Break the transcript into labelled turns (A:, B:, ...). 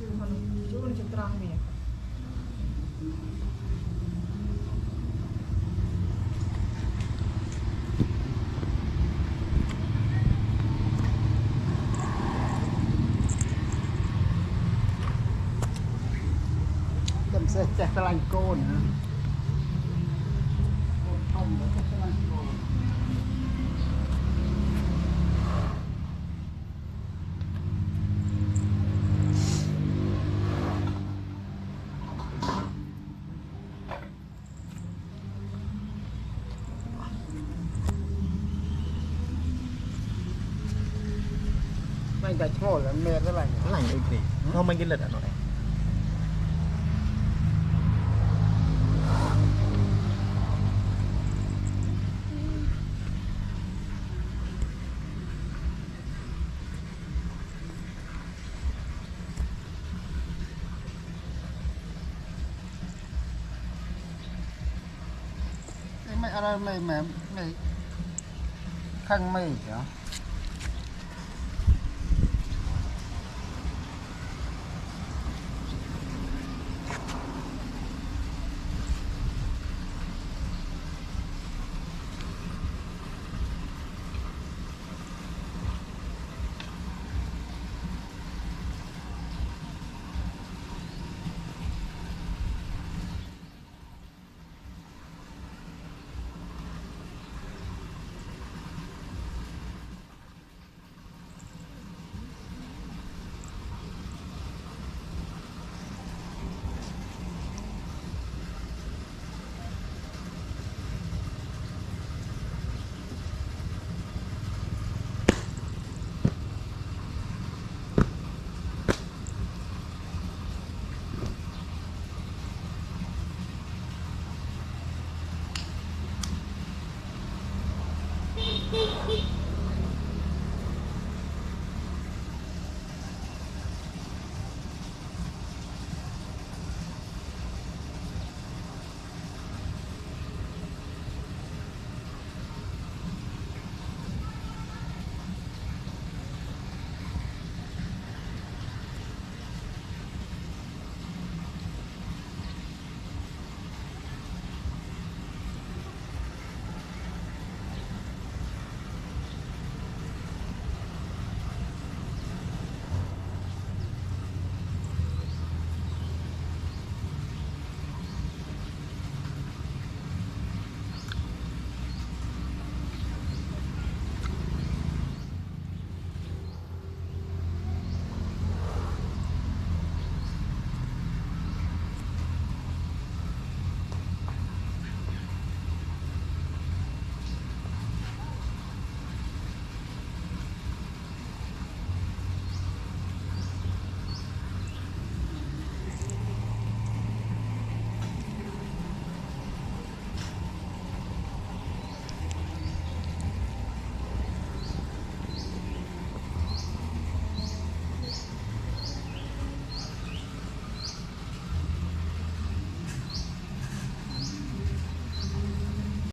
A: ชื่อมันชื่อมันจะตรังเมีย
B: เต็มเส้นแจกตะลังโกนนะโกนต้มแล้วก็ตะลังโกนไม่ได้โทษแล้วเมตรเท่าไหร่
C: หลังอีกดิเขาไม่กินเลือดอ่ะหน่อย
B: ไม่อะไรไม่แม่ไม่ข้างไม่เหรอ